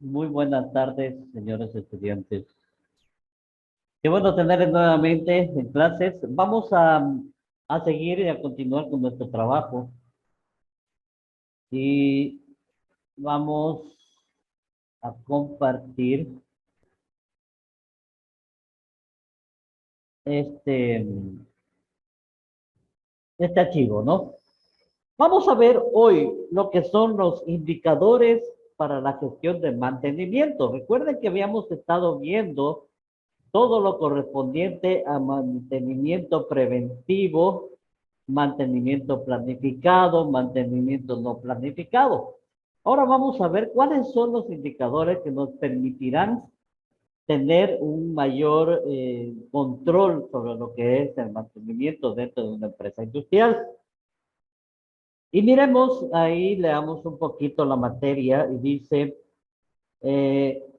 Muy buenas tardes, señores estudiantes. Qué bueno tenerles nuevamente en clases. Vamos a seguir y a continuar con nuestro trabajo y vamos a compartir este, este archivo, ¿no? Vamos a ver hoy lo que son los indicadores para la gestión de mantenimiento. Recuerden que habíamos estado viendo todo lo correspondiente a mantenimiento preventivo, mantenimiento planificado, mantenimiento no planificado. Ahora vamos a ver cuáles son los indicadores que nos permitirán tener un mayor control sobre lo que es el mantenimiento dentro de una empresa industrial. Y miremos ahí, leamos un poquito la materia y dice,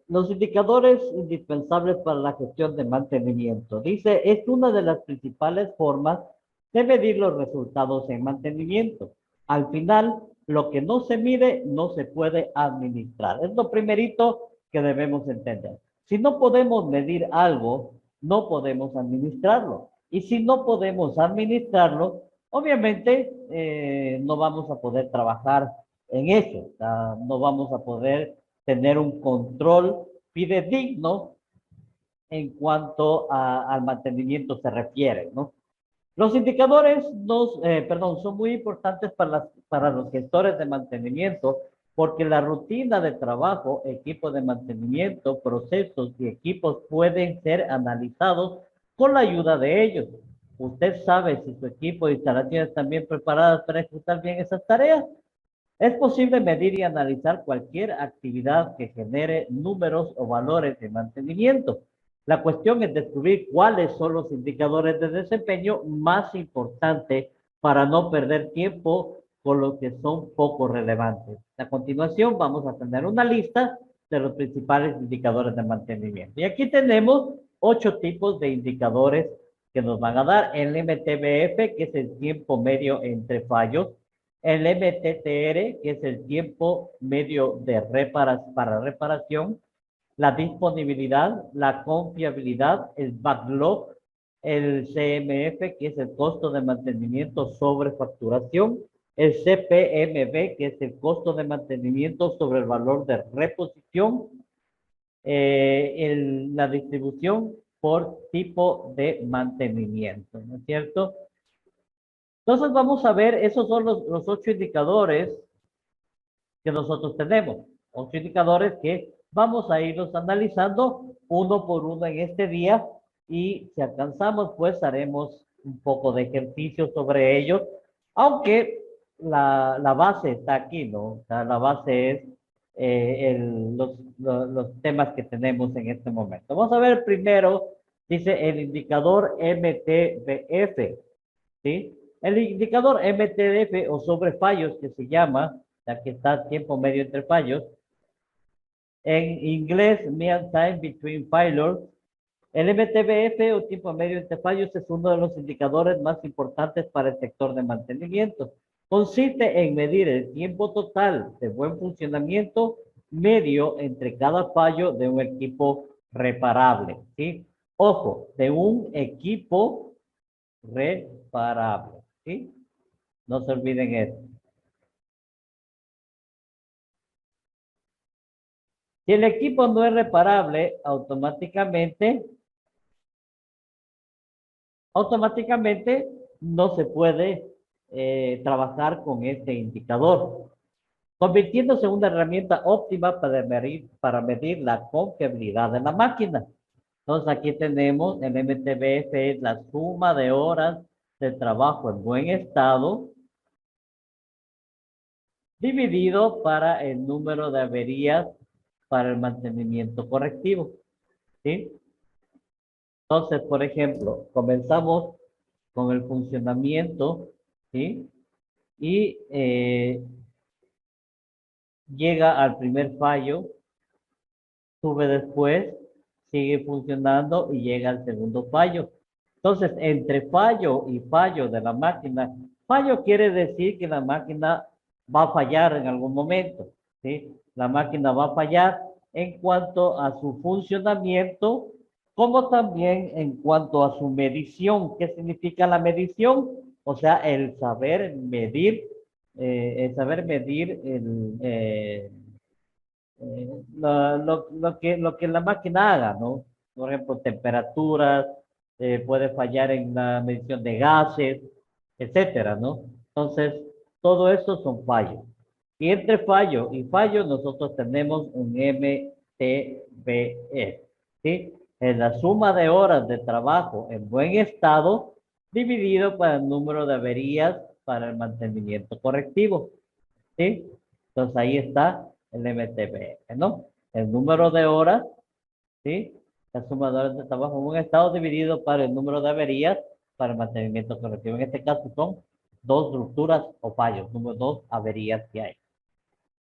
los indicadores indispensables para la gestión de mantenimiento. Dice, es una de las principales formas de medir los resultados en mantenimiento. Al final, lo que no se mide no se puede administrar. Es lo primerito que debemos entender. Si no podemos medir algo, no podemos administrarlo. Y si no podemos administrarlo, obviamente no vamos a poder trabajar en eso. O sea, no vamos a poder tener un control fidedigno en cuanto al mantenimiento se refiere, ¿no? Los indicadores son muy importantes para los gestores de mantenimiento porque la rutina de trabajo, equipos de mantenimiento, procesos y equipos pueden ser analizados con la ayuda de ellos. Usted sabe si su equipo de instalaciones están bien preparadas para ejecutar bien esas tareas. Es posible medir y analizar cualquier actividad que genere números o valores de mantenimiento. La cuestión es descubrir cuáles son los indicadores de desempeño más importantes para no perder tiempo con los que son poco relevantes. A continuación vamos a tener una lista de los principales indicadores de mantenimiento. Y aquí tenemos 8 tipos de indicadores que nos van a dar el MTBF, que es el tiempo medio entre fallos, el MTTR, que es el tiempo medio de para reparación, la disponibilidad, la confiabilidad, el backlog, el CMF, que es el costo de mantenimiento sobre facturación, el CPMB, que es el costo de mantenimiento sobre el valor de reposición, la distribución por tipo de mantenimiento, ¿no es cierto? Entonces vamos a ver, esos son los 8 indicadores que nosotros tenemos. 8 indicadores que vamos a irlos analizando uno por uno en este día y si alcanzamos, pues haremos un poco de ejercicio sobre ellos, aunque la base está aquí, ¿no? O sea, la base es los temas que tenemos en este momento. Vamos a ver primero, dice el indicador MTBF, ¿sí? El indicador MTBF o sobre fallos que se llama, ya que está tiempo medio entre fallos, en inglés, mean time between failures. El MTBF o tiempo medio entre fallos es uno de los indicadores más importantes para el sector de mantenimiento. Consiste en medir el tiempo total de buen funcionamiento medio entre cada fallo de un equipo reparable, ¿sí? Ojo, de un equipo reparable, ¿sí? No se olviden eso. Si el equipo no es reparable, automáticamente no se puede trabajar con este indicador, convirtiéndose en una herramienta óptima para medir la confiabilidad de la máquina. Entonces aquí tenemos el MTBF, es la suma de horas de trabajo en buen estado dividido para el número de averías para el mantenimiento correctivo, ¿sí? Entonces, por ejemplo, comenzamos con el funcionamiento, ¿sí? Y llega al primer fallo, sube después, sigue funcionando y llega al segundo fallo. Entonces, entre fallo y fallo de la máquina, fallo quiere decir que la máquina va a fallar en algún momento, ¿sí? La máquina va a fallar en cuanto a su funcionamiento, como también en cuanto a su medición. ¿Qué significa la medición? O sea, el saber medir, lo que la máquina haga, ¿no? Por ejemplo, temperaturas, puede fallar en la medición de gases, etcétera, ¿no? Entonces, todo eso son fallos. Y entre fallo y fallo, nosotros tenemos un MTBE, ¿sí? Es la suma de horas de trabajo en buen estado dividido por el número de averías para el mantenimiento correctivo, ¿sí? Entonces ahí está el MTBE, ¿no? El número de horas, ¿sí? La suma de horas de trabajo en un estado dividido para el número de averías para el mantenimiento correctivo. En este caso son dos rupturas o fallos, número dos averías que hay.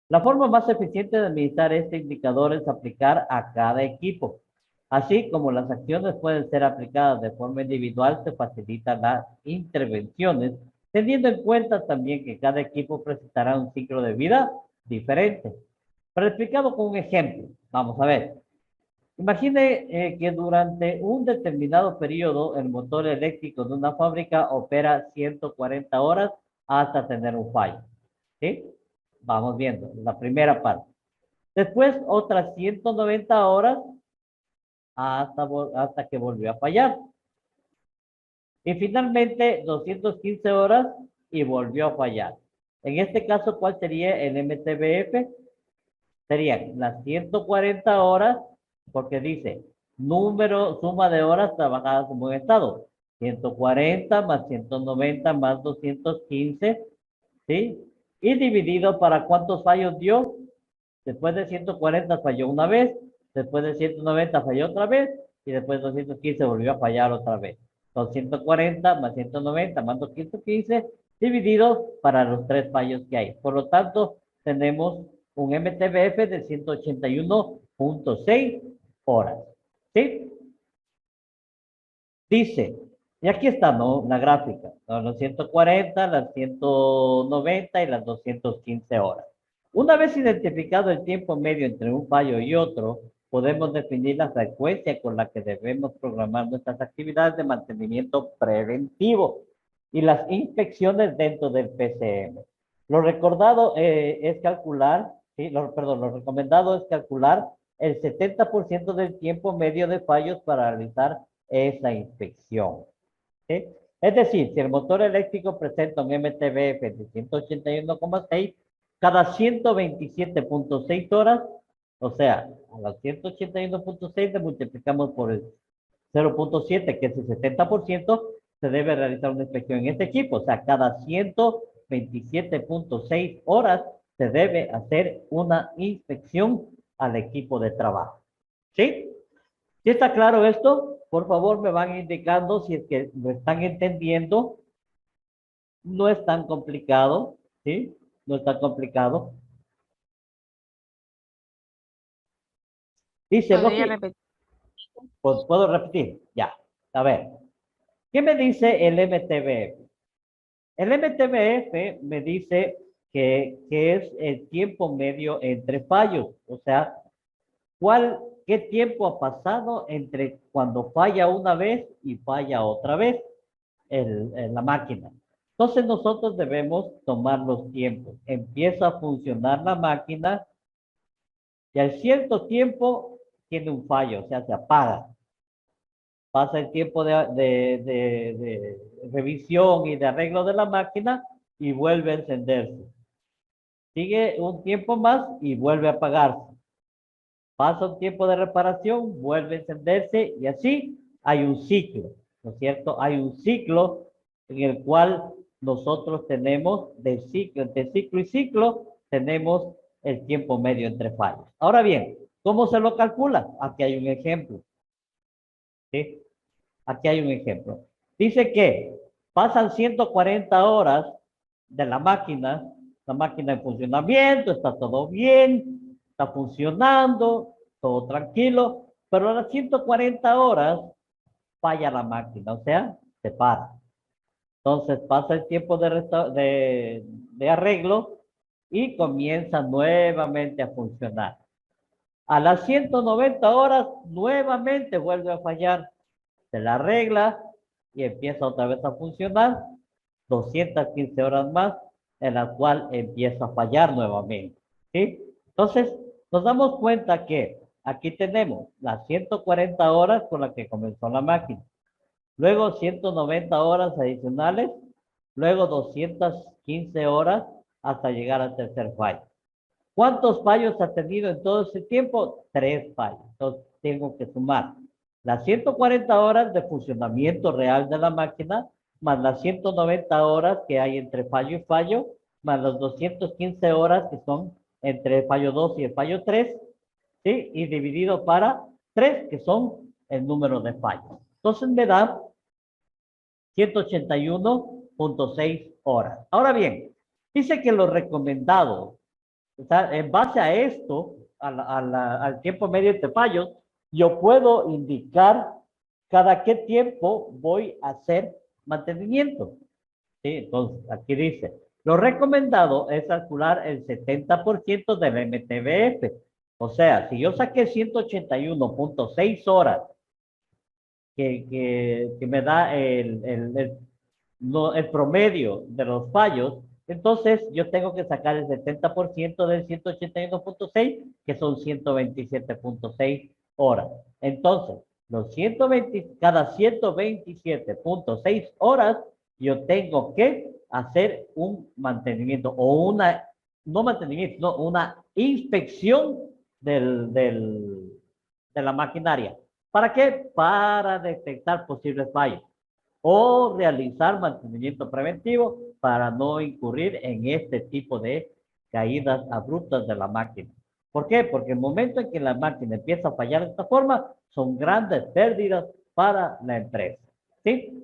La forma más eficiente de administrar este indicador es aplicar a cada equipo. Así como las acciones pueden ser aplicadas de forma individual, se facilitan las intervenciones, teniendo en cuenta también que cada equipo presentará un ciclo de vida diferente. Pero explicado con un ejemplo, vamos a ver. Imagine que durante un determinado periodo el motor eléctrico de una fábrica opera 140 horas hasta tener un fallo. ¿Sí? Vamos viendo la primera parte. Después otras 190 horas hasta que volvió a fallar. Y finalmente 215 horas y volvió a fallar. En este caso, ¿cuál sería el MTBF? Serían las 140 horas, porque dice suma de horas trabajadas en buen estado. 140 más 190 más 215, ¿sí? Y dividido para cuántos fallos dio. Después de 140 falló una vez, después de 190 falló otra vez, y después de 215 volvió a fallar otra vez. Son 140 más 190 más 215 dividido para los tres fallos que hay. Por lo tanto, tenemos un MTBF de 181.6 horas. ¿Sí? Dice, y aquí está, ¿no? La gráfica, ¿no? Los 140, las 190 y las 215 horas. Una vez identificado el tiempo medio entre un fallo y otro, podemos definir la frecuencia con la que debemos programar nuestras actividades de mantenimiento preventivo y las inspecciones dentro del PCM. Lo recordado es calcular, sí, perdón, lo recomendado es calcular el 70% del tiempo medio de fallos para realizar esa inspección. ¿Sí? Es decir, si el motor eléctrico presenta un MTBF de 181,6, cada 127.6 horas, o sea, a las 181.6 le multiplicamos por el 0.7, que es el 70%, se debe realizar una inspección en este equipo. O sea, cada 127.6 horas se debe hacer una inspección al equipo de trabajo. ¿Sí? ¿Sí está claro esto? Por favor, me van indicando si es que lo están entendiendo. No es tan complicado, ¿sí? No es tan complicado. Dice lo ¿Podría que... repetir? ¿Puedo repetir? Ya. A ver. ¿Qué me dice el MTBF? El MTBF me dice que es el tiempo medio entre fallos. O sea, ¿qué tiempo ha pasado entre cuando falla una vez y falla otra vez la máquina? Entonces nosotros debemos tomar los tiempos. Empieza a funcionar la máquina y al cierto tiempo tiene un fallo, o sea, se apaga. Pasa el tiempo de revisión y de arreglo de la máquina y vuelve a encenderse. Sigue un tiempo más y vuelve a apagarse. Pasa un tiempo de reparación, vuelve a encenderse y así hay un ciclo, ¿no es cierto? Hay un ciclo en el cual nosotros tenemos entre ciclo y ciclo, tenemos el tiempo medio entre fallos. Ahora bien, ¿cómo se lo calcula? Aquí hay un ejemplo, ¿sí? Aquí hay un ejemplo. Dice que pasan 140 horas de la máquina en funcionamiento, está todo bien, está funcionando, todo tranquilo, pero a las 140 horas falla la máquina, o sea, se para. Entonces pasa el tiempo de arreglo y comienza nuevamente a funcionar. A las 190 horas nuevamente vuelve a fallar. Se la arregla y empieza otra vez a funcionar. 215 horas más en la cual empieza a fallar nuevamente. ¿Sí? Entonces, nos damos cuenta que aquí tenemos las 140 horas con las que comenzó la máquina. Luego 190 horas adicionales. Luego 215 horas hasta llegar al tercer fallo. ¿Cuántos fallos ha tenido en todo ese tiempo? 3 fallos. Entonces, tengo que sumar las 140 horas de funcionamiento real de la máquina, más las 190 horas que hay entre fallo y fallo, más las 215 horas que son entre el fallo 2 y el fallo 3, ¿sí? Y dividido para 3, que son el número de fallos. Entonces me da 181.6 horas. Ahora bien, dice que lo recomendado, o sea, en base a esto, al tiempo medio de fallos, yo puedo indicar cada qué tiempo voy a hacer mantenimiento. ¿Sí? Entonces, aquí dice, lo recomendado es calcular el 70% del MTBF. O sea, si yo saqué 181.6 horas que me da el promedio de los fallos, entonces yo tengo que sacar el 70% del 181.6, que son 127.6 horas. Entonces, cada 127.6 horas, yo tengo que hacer un mantenimiento o no mantenimiento, no, una inspección de la maquinaria. ¿Para qué? Para detectar posibles fallos o realizar mantenimiento preventivo para no incurrir en este tipo de caídas abruptas de la máquina. ¿Por qué? Porque el momento en que la máquina empieza a fallar de esta forma, son grandes pérdidas para la empresa. ¿Sí?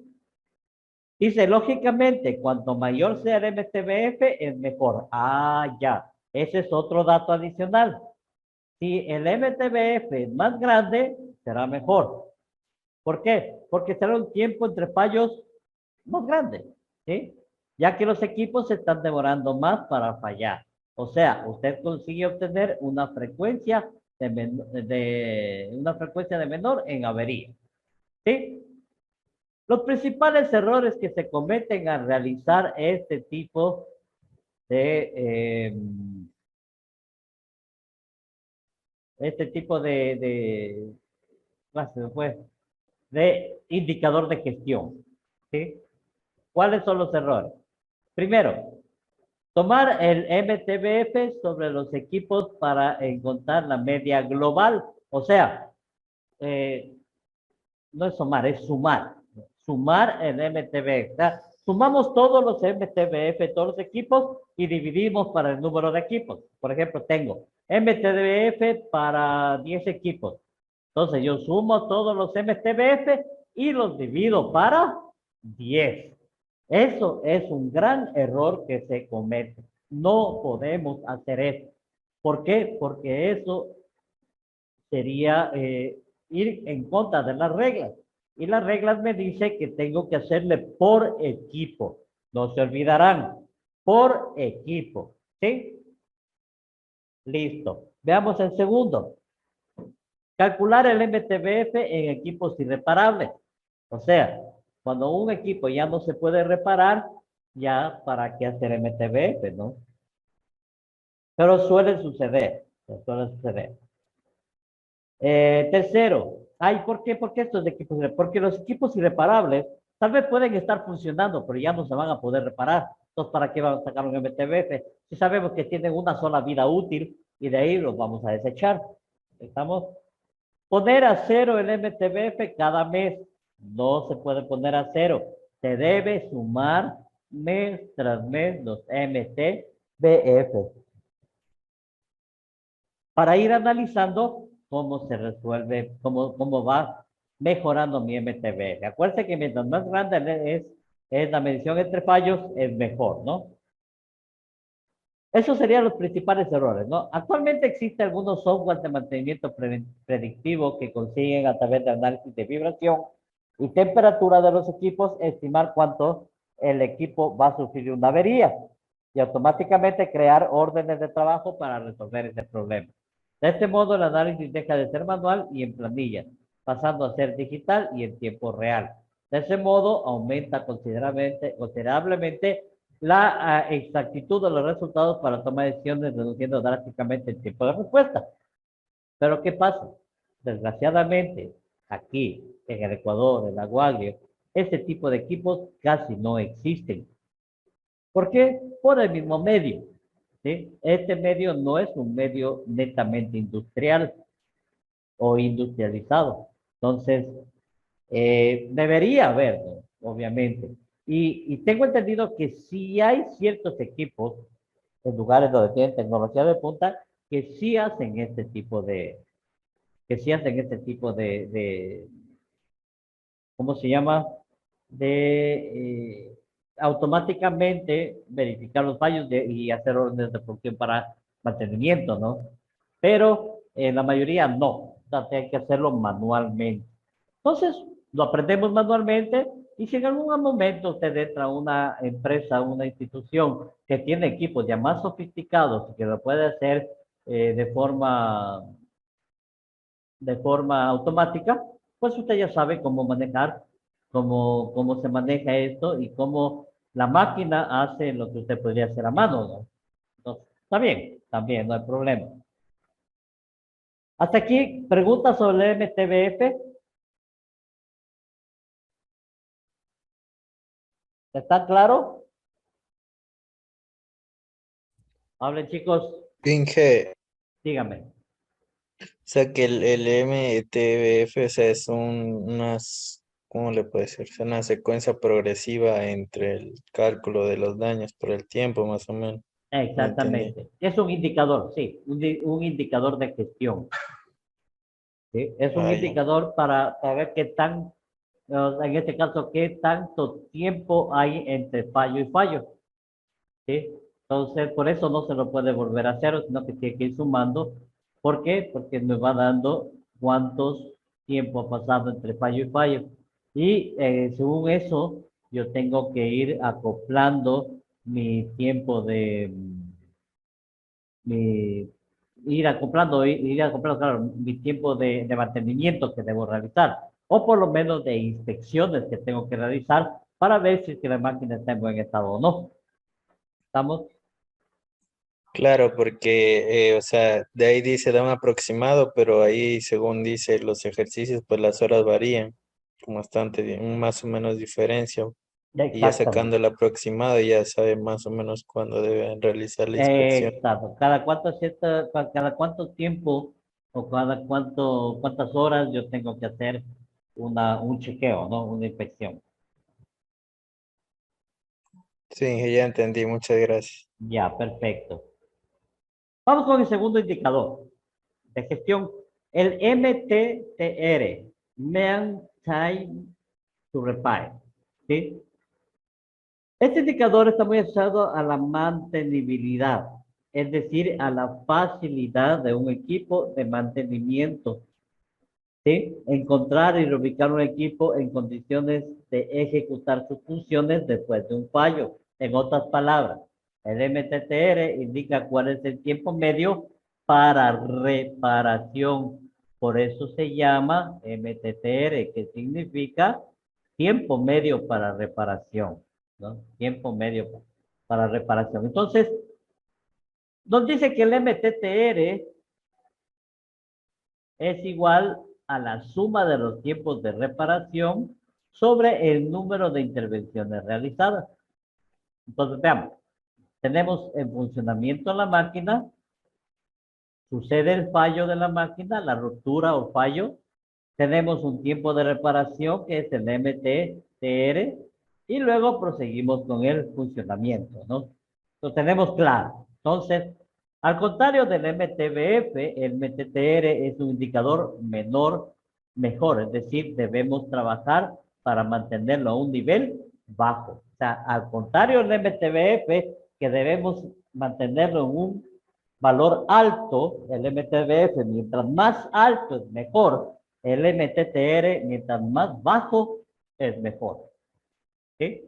Dice, lógicamente, cuanto mayor sea el MTBF, es mejor. Ah, ya. Ese es otro dato adicional. Si el MTBF es más grande, será mejor. ¿Por qué? Porque será un tiempo entre fallos más grande, ¿sí? Ya que los equipos se están demorando más para fallar. O sea, usted consigue obtener una frecuencia una frecuencia de menor en avería, ¿sí? Los principales errores que se cometen al realizar de, este tipo pues, de indicador de gestión, ¿sí? ¿Cuáles son los errores? Primero, tomar el MTBF sobre los equipos para encontrar la media global. O sea, eh, no es sumar, es sumar. Sumar el MTBF. O sea, sumamos todos los MTBF, todos los equipos y dividimos para el número de equipos. Por ejemplo, tengo MTBF para 10 equipos. Entonces yo sumo todos los MTBF y los divido para 10. Eso es un gran error que se comete. No podemos hacer eso. ¿Por qué? Porque eso sería ir en contra de las reglas. Y las reglas me dice que tengo que hacerle por equipo. No se olvidarán. Por equipo. ¿Sí? Listo. Veamos el segundo. Calcular el MTBF en equipos irreparables. O sea, cuando un equipo ya no se puede reparar, ya para qué hacer MTBF, ¿no? Pero suele suceder, suele suceder. Tercero, ay, ¿por qué? ¿Por qué estos equipos? Porque los equipos irreparables tal vez pueden estar funcionando, pero ya no se van a poder reparar. Entonces, ¿para qué vamos a sacar un MTBF? Si sabemos que tienen una sola vida útil y de ahí los vamos a desechar. ¿Estamos? Poner a cero el MTBF cada mes. No se puede poner a cero. Se debe sumar mes tras mes los MTBF para ir analizando cómo se resuelve, cómo va mejorando mi MTBF. Acuérdense que mientras más grande es la medición entre fallos, es mejor, ¿no? Esos serían los principales errores, ¿no? Actualmente existen algunos softwares de mantenimiento predictivo que consiguen a través de análisis de vibración y temperatura de los equipos estimar cuánto el equipo va a sufrir una avería y automáticamente crear órdenes de trabajo para resolver ese problema. De este modo, el análisis deja de ser manual y en planilla, pasando a ser digital y en tiempo real. De ese modo, aumenta considerablemente la exactitud de los resultados para tomar decisiones, reduciendo drásticamente el tiempo de respuesta. Pero ¿qué pasa? Desgraciadamente, aquí en el Ecuador, en Aguagrio, este tipo de equipos casi no existen. ¿Por qué? Por el mismo medio. ¿Sí? Este medio no es un medio netamente industrial o industrializado. Entonces, debería haberlo, obviamente. Y tengo entendido que sí hay ciertos equipos en lugares donde tienen tecnología de punta que sí hacen este tipo de, ¿cómo se llama? De automáticamente verificar los fallos y hacer órdenes de producción para mantenimiento, ¿no? Pero la mayoría no, o sea, hay que hacerlo manualmente. Entonces, lo aprendemos manualmente y si en algún momento usted entra a una empresa, una institución que tiene equipos ya más sofisticados y que lo puede hacer de forma automática, pues usted ya sabe cómo manejar, cómo se maneja esto y cómo la máquina hace lo que usted podría hacer a mano, ¿no? Entonces, está bien, también, no hay problema. Hasta aquí, preguntas sobre el MTBF. ¿Está claro? Hablen, chicos, Inge, díganme. o sea que el MTBF, o sea, es ¿cómo le puede ser? Es una secuencia progresiva entre el cálculo de los daños por el tiempo, más o menos. No entendí. Exactamente. Es un indicador, sí, un indicador de gestión. ¿Sí? Es un Ah, ya. indicador para ver qué tan, en este caso, qué tanto tiempo hay entre fallo y fallo. ¿Sí? Entonces, por eso no se lo puede volver a cero, sino que tiene que ir sumando. ¿Por qué? Porque me va dando cuántos tiempo ha pasado entre fallo y fallo. Y según eso, yo tengo que ir acoplando mi tiempo mi, ir acoplando, claro, mi tiempo de mantenimiento que debo realizar, o por lo menos de inspecciones que tengo que realizar para ver si es que la máquina está en buen estado o no. ¿Estamos? Claro, porque, o sea, de ahí dice da un aproximado, pero ahí, según dice los ejercicios, pues las horas varían con bastante, más o menos diferencia. Y ya sacando Exactamente. el aproximado, ya sabe más o menos cuándo deben realizar la inspección. Exacto. Cada cuánto tiempo o cuántas horas yo tengo que hacer un chequeo, ¿no? Una inspección. Sí, ya entendí, muchas gracias. Ya, perfecto. Vamos con el segundo indicador de gestión, el MTTR, Man Time to Repair. ¿Sí? Este indicador está muy asociado a la mantenibilidad, es decir, a la facilidad de un equipo de mantenimiento. ¿Sí? Encontrar y reubicar un equipo en condiciones de ejecutar sus funciones después de un fallo. En otras palabras, el MTTR indica cuál es el tiempo medio para reparación. Por eso se llama MTTR, que significa tiempo medio para reparación, ¿no? Tiempo medio para reparación. Entonces, nos dice que el MTTR es igual a la suma de los tiempos de reparación sobre el número de intervenciones realizadas. Entonces, veamos, tenemos en funcionamiento la máquina, sucede el fallo de la máquina, la ruptura o fallo, tenemos un tiempo de reparación que es el MTTR y luego proseguimos con el funcionamiento, ¿no? Lo tenemos claro. Entonces, al contrario del MTBF, el MTTR es un indicador mejor, es decir, debemos trabajar para mantenerlo a un nivel bajo. O sea, al contrario del MTBF, que debemos mantenerlo en un valor alto, el MTBF, mientras más alto es mejor, el MTTR, mientras más bajo, es mejor. ¿Sí?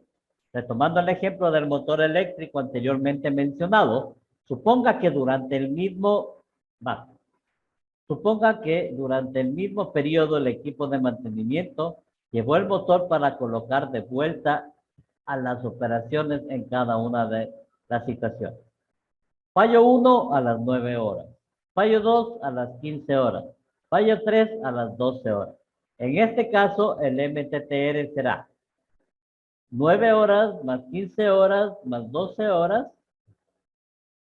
Retomando el ejemplo del motor eléctrico anteriormente mencionado, suponga que durante el mismo, va, Suponga que durante el mismo periodo el equipo de mantenimiento llevó el motor para colocar de vuelta a las operaciones en cada una de las situaciones. Fallo 1 a las 9 horas. Fallo 2 a las 15 horas. Fallo 3 a las 12 horas. En este caso, el MTTR será 9 horas más 15 horas más 12 horas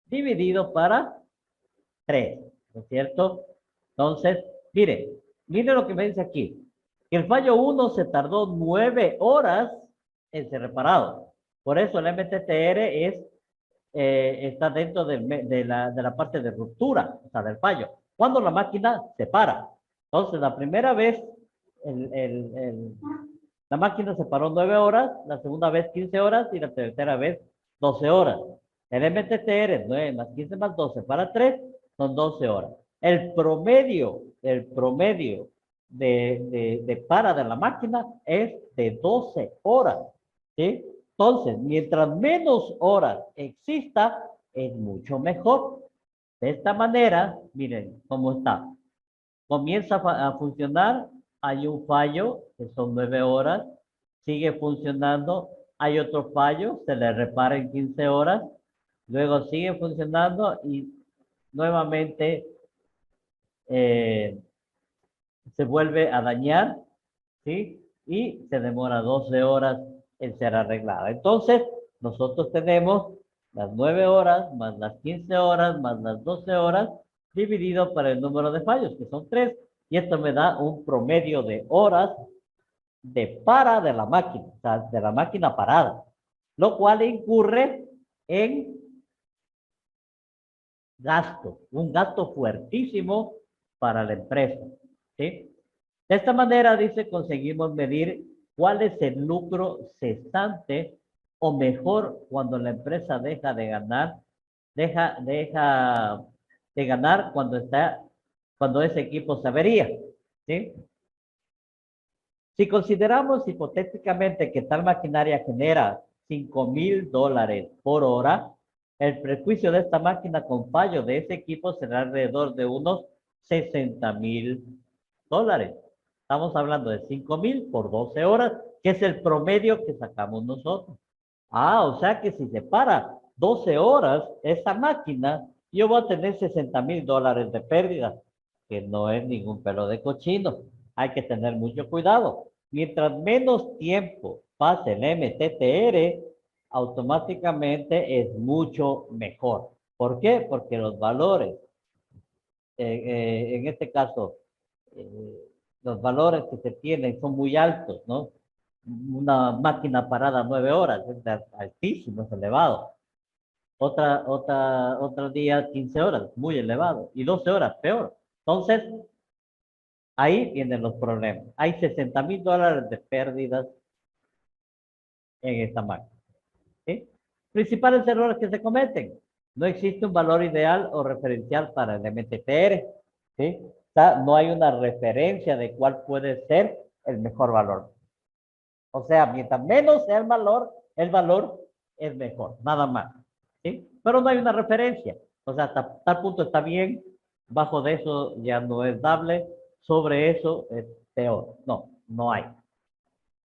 dividido para 3, ¿no es cierto? Entonces, mire lo que me dice aquí. Que el fallo 1 se tardó 9 horas en ser reparado. Por eso el MTTR está dentro de la parte de ruptura, o sea, del fallo. Cuando la máquina se para. Entonces, la primera vez, la máquina se paró 9 horas, la segunda vez 15 horas y la tercera vez 12 horas. El MTTR, 9 más 15 más 12 para 3, son 12 horas. El promedio de para de la máquina es de 12 horas. ¿Sí? Entonces, mientras menos horas exista, es mucho mejor. De esta manera, miren cómo está. Comienza a funcionar, hay un fallo, que son 9 horas, sigue funcionando, hay otro fallo, se le repara en 15 horas, luego sigue funcionando y nuevamente eh, se vuelve a dañar, ¿sí? Y se demora 12 horas en ser arreglada. Entonces, nosotros tenemos las 9 horas, más las 15 horas, más las 12 horas, dividido por el número de fallos, que son 3, y esto me da un promedio de horas de para de la máquina, o sea, de la máquina parada, lo cual incurre en gasto, un gasto fuertísimo para la empresa, ¿sí? De esta manera, dice, conseguimos medir cuál es el lucro cesante o mejor cuando la empresa deja de ganar, deja de ganar cuando ese equipo se avería, ¿sí? Si consideramos hipotéticamente que tal maquinaria genera $5,000 por hora, el prejuicio de esta máquina con fallo de ese equipo será alrededor de unos $60,000. Estamos hablando de 5,000 por 12 horas, que es el promedio que sacamos nosotros. O sea que si se para 12 horas esa máquina, yo voy a tener $60,000 de pérdida, que no es ningún pelo de cochino. Hay que tener mucho cuidado. Mientras menos tiempo pase el MTTR, automáticamente es mucho mejor. ¿Por qué? Porque los valores, en este caso, eh, los valores que se tienen son muy altos, ¿no? Una máquina parada 9 horas es altísimo, es elevado. Otro día 15 horas, muy elevado. Y 12 horas, peor. Entonces, ahí vienen los problemas. Hay $60,000 de pérdidas en esta máquina. ¿Sí? Principales errores que se cometen. No existe un valor ideal o referencial para el MTTR. ¿Sí? O sea, no hay una referencia de cuál puede ser el mejor valor. O sea, mientras menos sea el valor es mejor, nada más. ¿Sí? Pero no hay una referencia. O sea, hasta tal punto está bien, bajo de eso ya no es dable, sobre eso es peor. No, no hay.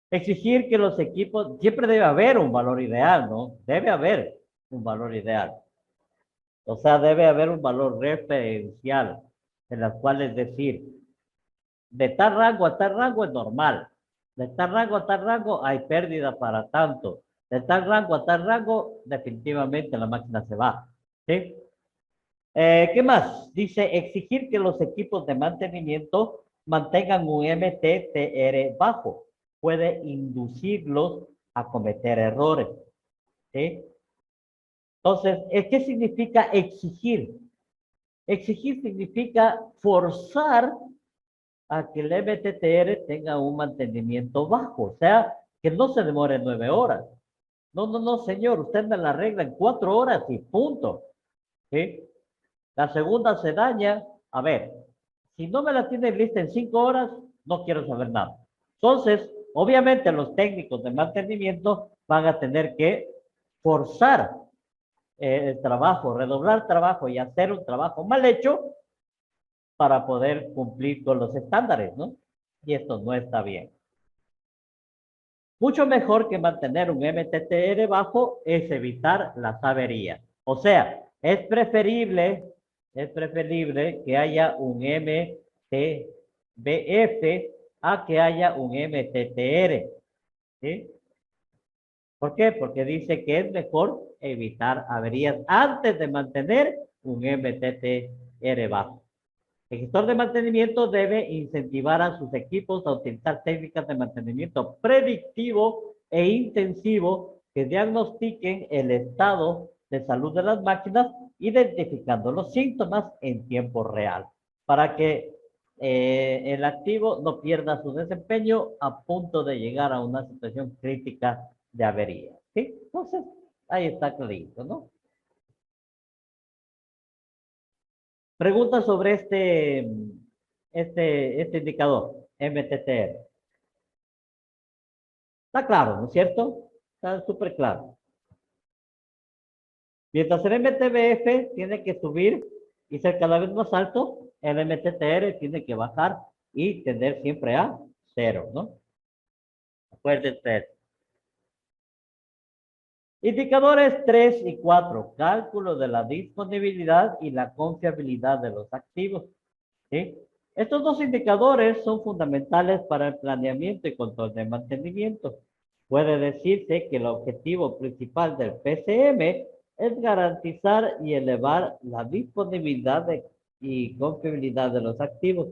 Exigir que los equipos, siempre debe haber un valor ideal, ¿no? Debe haber un valor ideal. O sea, debe haber un valor referencial en las cuales decir, de tal rango a tal rango es normal. De tal rango a tal rango hay pérdida para tanto. De tal rango a tal rango, definitivamente la máquina se va. ¿Sí? ¿Qué más? Dice, exigir que los equipos de mantenimiento mantengan un MTTR bajo. Puede inducirlos a cometer errores. ¿Sí? Entonces, ¿qué significa exigir? Exigir significa forzar a que el MTTR tenga un mantenimiento bajo, o sea, que no se demore 9 horas. No, no, no, señor, usted me la arregla en 4 horas y punto. ¿Sí? La segunda se daña, a ver, si no me la tiene lista en 5 horas, no quiero saber nada. Entonces, obviamente los técnicos de mantenimiento van a tener que forzar el trabajo, redoblar trabajo y hacer un trabajo mal hecho para poder cumplir con los estándares, ¿no? Y esto no está bien. Mucho mejor que mantener un MTTR bajo es evitar las averías. O sea, es preferible que haya un MTBF a que haya un MTTR. ¿Sí? ¿Por qué? Porque dice que es mejor evitar averías antes de mantener un MTTR bajo. El gestor de mantenimiento debe incentivar a sus equipos a utilizar técnicas de mantenimiento predictivo e intensivo que diagnostiquen el estado de salud de las máquinas, identificando los síntomas en tiempo real, para que el activo no pierda su desempeño a punto de llegar a una situación crítica de avería. ¿Sí? Entonces, ahí está clarito, ¿no? Pregunta sobre este indicador, MTTR. Está claro, ¿no es cierto? Está súper claro. Mientras el MTBF tiene que subir y ser cada vez más alto, el MTTR tiene que bajar y tender siempre a cero, ¿no? Acuérdense. Indicadores 3 y 4. Cálculo de la disponibilidad y la confiabilidad de los activos. ¿Sí? Estos dos indicadores son fundamentales para el planeamiento y control de mantenimiento. Puede decirse que el objetivo principal del PCM es garantizar y elevar la disponibilidad y confiabilidad de los activos,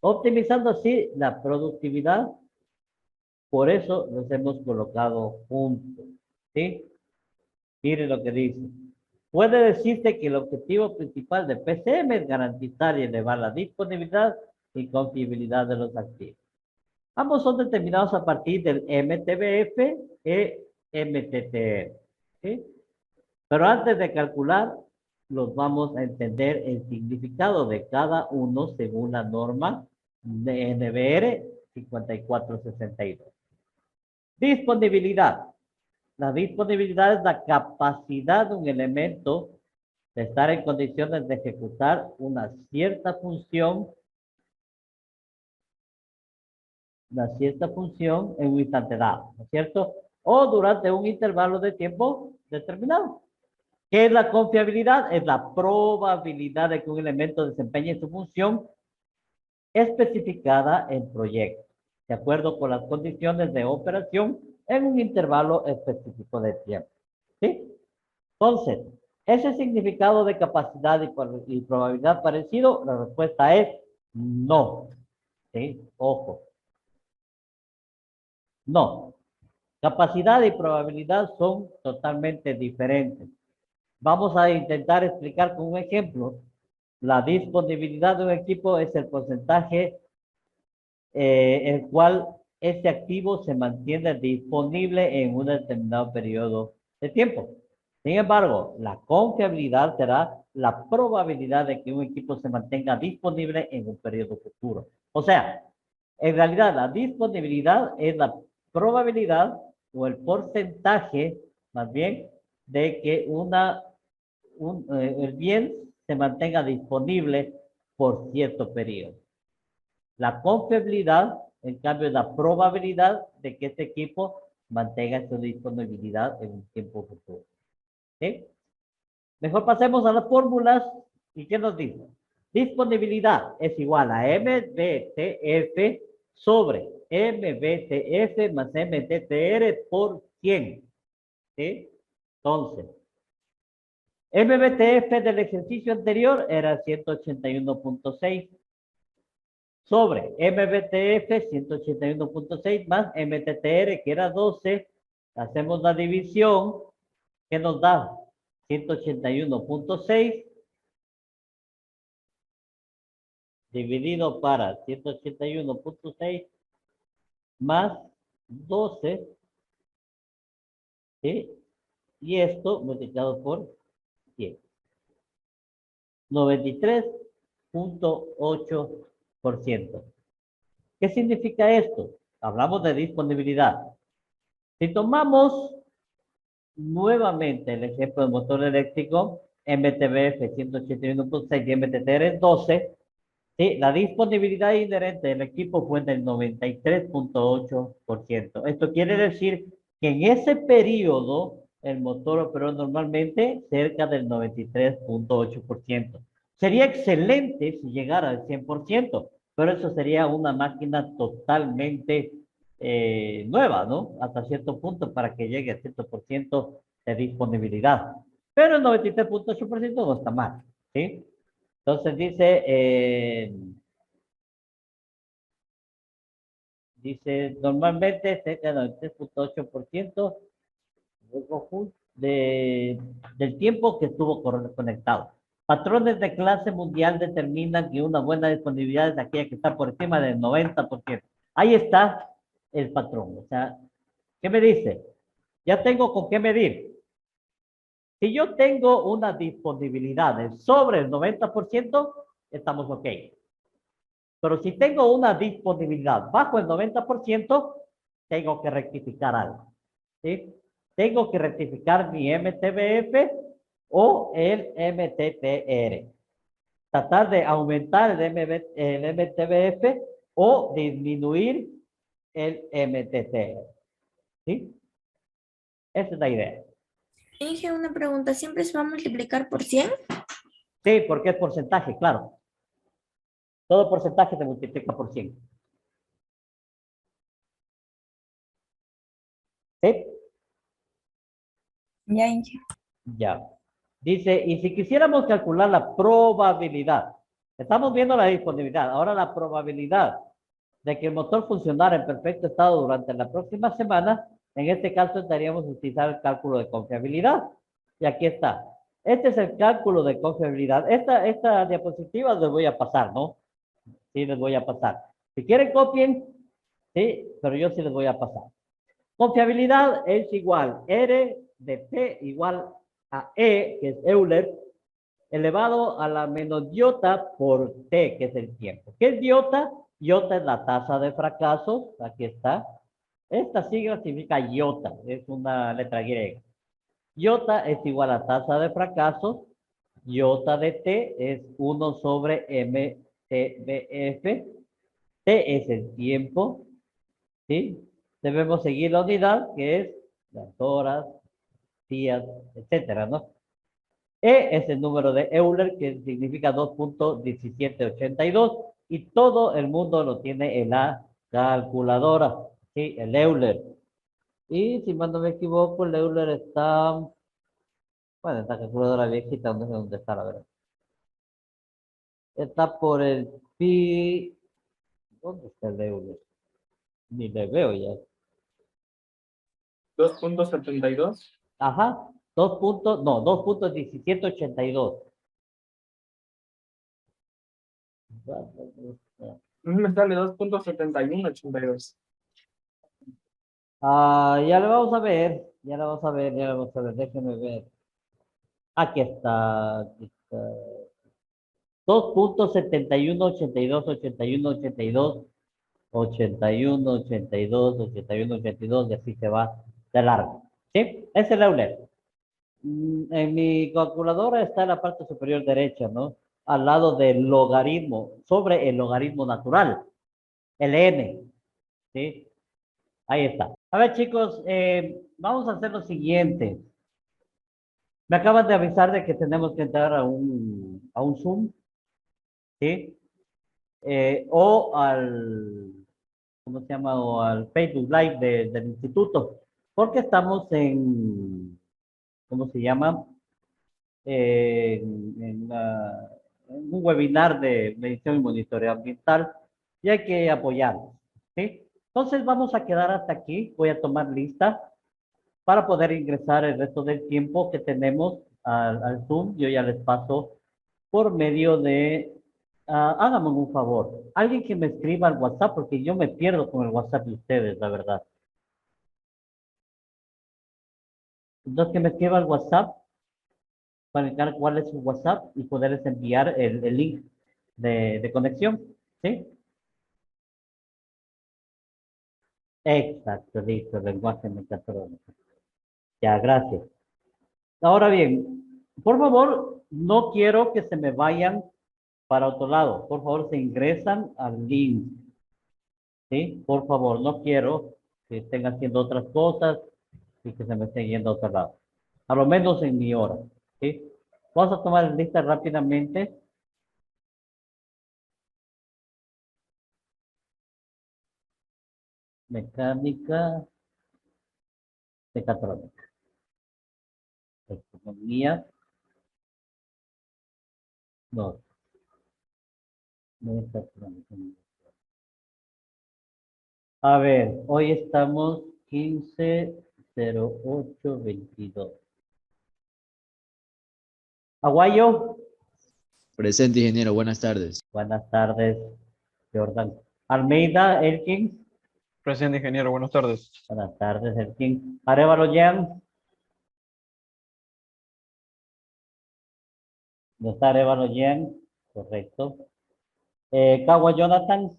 optimizando así la productividad. Por eso los hemos colocado juntos. ¿Sí? Mire lo que dice. Puede decirse que el objetivo principal de PCM es garantizar y elevar la disponibilidad y confiabilidad de los activos. Ambos son determinados a partir del MTBF y MTTR. ¿Sí? Pero antes de calcular, los vamos a entender el significado de cada uno según la norma de NBR 5462. Disponibilidad. La disponibilidad es la capacidad de un elemento de estar en condiciones de ejecutar una cierta función en un instante dado, ¿no es cierto? O durante un intervalo de tiempo determinado. ¿Qué es la confiabilidad? Es la probabilidad de que un elemento desempeñe su función especificada en proyecto, de acuerdo con las condiciones de operación en un intervalo específico de tiempo. ¿Sí? Entonces, ¿ese significado de capacidad y probabilidad parecido? La respuesta es no. ¿Sí? Ojo. No. Capacidad y probabilidad son totalmente diferentes. Vamos a intentar explicar con un ejemplo. La disponibilidad de un equipo es el porcentaje el cual este activo se mantiene disponible en un determinado periodo de tiempo. Sin embargo, la confiabilidad será la probabilidad de que un equipo se mantenga disponible en un periodo futuro. O sea, en realidad la disponibilidad es la probabilidad o el porcentaje, más bien, de que el bien se mantenga disponible por cierto periodo. La confiabilidad, en cambio, es la probabilidad de que este equipo mantenga su disponibilidad en un tiempo futuro. ¿Sí? Mejor pasemos a las fórmulas. ¿Y qué nos dice? Disponibilidad es igual a MBTF sobre MBTF más MTTR por 100. ¿Sí? Entonces, MBTF del ejercicio anterior era 181.6 sobre MBTF 181.6 más MTTR que era 12. Hacemos la división que nos da 181.6 dividido para 181.6 más 12, ¿sí? Y esto multiplicado por 100. 93.8%. ¿Qué significa esto? Hablamos de disponibilidad. Si tomamos nuevamente el ejemplo del motor eléctrico, MTBF 181.6 y MTTR es 12, Sí, la disponibilidad inherente del equipo fue del 93.8%. Esto quiere decir que en ese periodo el motor operó normalmente cerca del 93.8%. Sería excelente si llegara al 100%, pero eso sería una máquina totalmente nueva, ¿no? Hasta cierto punto para que llegue a 100% de disponibilidad. Pero el 93.8% no está mal, ¿sí? Entonces dice, normalmente cerca del 3.8% del tiempo que estuvo conectado. Patrones de clase mundial determinan que una buena disponibilidad es aquella que está por encima del 90%. Ahí está el patrón. O sea, ¿qué me dice? Ya tengo con qué medir. Si yo tengo una disponibilidad de sobre el 90%, estamos ok. Pero si tengo una disponibilidad bajo el 90%, tengo que rectificar algo. ¿Sí? Tengo que rectificar mi MTBF o el MTTR. Tratar de aumentar el MTBF o disminuir el MTTR. ¿Sí? Esa es la idea. Inge, una pregunta, ¿siempre se va a multiplicar por 100? Sí, porque es porcentaje, claro. Todo porcentaje se multiplica por 100. ¿Sí? Ya, Inge. Ya. Dice, y si quisiéramos calcular la probabilidad, estamos viendo la disponibilidad, ahora la probabilidad de que el motor funcionara en perfecto estado durante la próxima semana, en este caso estaríamos utilizar el cálculo de confiabilidad. Y aquí está. Este es el cálculo de confiabilidad. Esta diapositiva les voy a pasar, ¿no? Sí, les voy a pasar. Si quieren, copien, sí, pero yo sí les voy a pasar. Confiabilidad es igual R de T igual a E, que es Euler, elevado a la menos iota por T, que es el tiempo. ¿Qué es iota? Iota es la tasa de fracasos, aquí está. Esta sigla significa iota, es una letra griega. Iota es igual a tasa de fracasos, iota de T es 1 sobre MTBF, T es el tiempo, ¿sí? Debemos seguir la unidad, que es las horas, días, etcétera, ¿no? E es el número de Euler, que significa 2.1782, y todo el mundo lo tiene en la calculadora, ¿sí? El Euler. Y si mal no me equivoco, el Euler está, bueno, esta calculadora viejita, ¿dónde está la verdad? Está por el pi, ¿dónde está el Euler? Ni le veo ya. 2.72. Ajá, 2.1782. Me sale 2.7182. Ah, ya lo vamos a ver, ya lo vamos a ver, ya lo vamos a ver, déjenme ver. Aquí está. 2.7182, 81, 82, 81, 82, 81, 82, y así se va de largo. ¿Sí? Ese es el Euler. En mi calculadora está en la parte superior derecha, ¿no? Al lado del logaritmo, sobre el logaritmo natural, el n, ¿sí? Ahí está. A ver, chicos, vamos a hacer lo siguiente. Me acaban de avisar de que tenemos que entrar a un Zoom, ¿sí? O al, ¿cómo se llama? O al Facebook Live del instituto, porque estamos ¿cómo se llama? En un webinar de medición y monitoreo ambiental y hay que apoyarnos, ¿sí? Entonces vamos a quedar hasta aquí. Voy a tomar lista para poder ingresar el resto del tiempo que tenemos al Zoom. Yo ya les paso por medio de, háganme un favor, alguien que me escriba al WhatsApp porque yo me pierdo con el WhatsApp de ustedes, la verdad. Entonces que me escriba al WhatsApp para indicar cuál es su WhatsApp y poderles enviar el link de conexión, ¿sí? Exacto, listo, lenguaje mecatrónico. Ya, gracias. Ahora bien, por favor, no quiero que se me vayan para otro lado. Por favor, se ingresan al link. ¿Sí? Por favor, no quiero que estén haciendo otras cosas y que se me estén yendo a otro lado. A lo menos en mi hora. ¿Sí? Vamos a tomar lista rápidamente. Mecánica, mecatrónica, economía, no, mecatrónica. A ver, hoy estamos 15/08/22. Aguayo, Presente, ingeniero. Buenas tardes. buenas tardes, Jordan. Almeida, Elkin, Presente, ingeniero. Buenas tardes. buenas tardes, Elkin. Arevalo Jean, no está Arevalo Jean, correcto. Cagua Jonathan,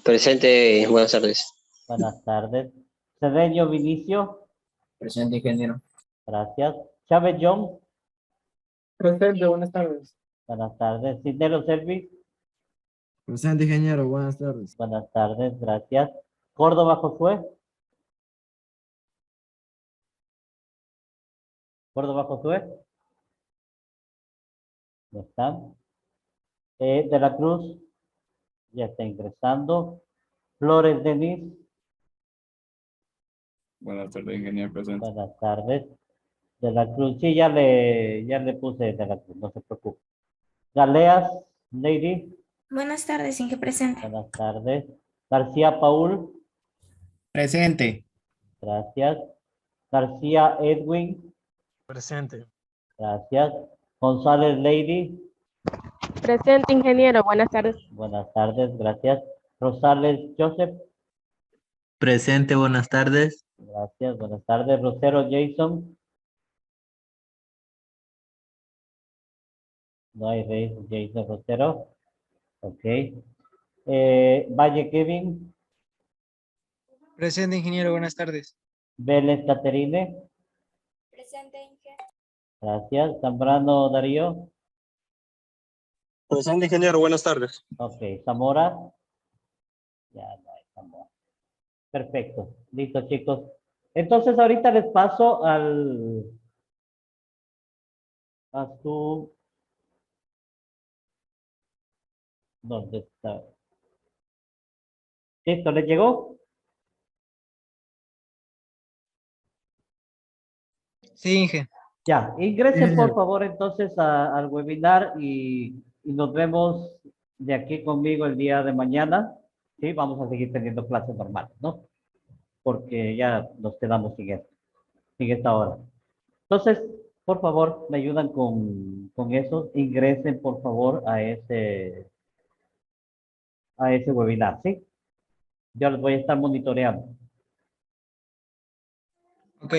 Presente, buenas tardes. buenas tardes. Cedeño Vinicio, Presente, ingeniero. gracias. Chávez John, Presente, buenas tardes. buenas tardes. Cisneros Servi, Presente, ingeniero. Buenas tardes. buenas tardes, gracias. Córdoba Josué. Córdoba Josué. ¿No están? De la Cruz, ya está ingresando. Flores Denis, Buenas tardes, ingeniero. Presente. buenas tardes. De la Cruz, sí, ya le puse de la Cruz, no se preocupe. Galeas, Lady, Buenas tardes, Inge presente. buenas tardes. García Paul, Presente. gracias. García Edwin, Presente. gracias. González Lady, Presente, ingeniero. Buenas tardes. buenas tardes, gracias. Rosales Joseph, Presente, buenas tardes. gracias, buenas tardes. Rosero Jason, no hay rey, Jason Rosero, ok. Valle Kevin, Presente, ingeniero. Buenas tardes. Vélez Caterine, Presente, Inge. gracias. Zambrano Darío, Presente, ingeniero. Buenas tardes. ok. Zamora, ya no hay Zamora. Perfecto, listo chicos. Entonces ahorita les paso a su, ¿dónde está? ¿Listo? ¿Les llegó? Sí, Inge. Ya, ingresen por Ingeniero. favor entonces al webinar y nos vemos de aquí conmigo el día de mañana. Sí, vamos a seguir teniendo clases normales, ¿no? Porque ya nos quedamos sin esta hora. Entonces, por favor, me ayudan con eso. Ingresen por favor a ese webinar, ¿sí? Yo les voy a estar monitoreando. Ok.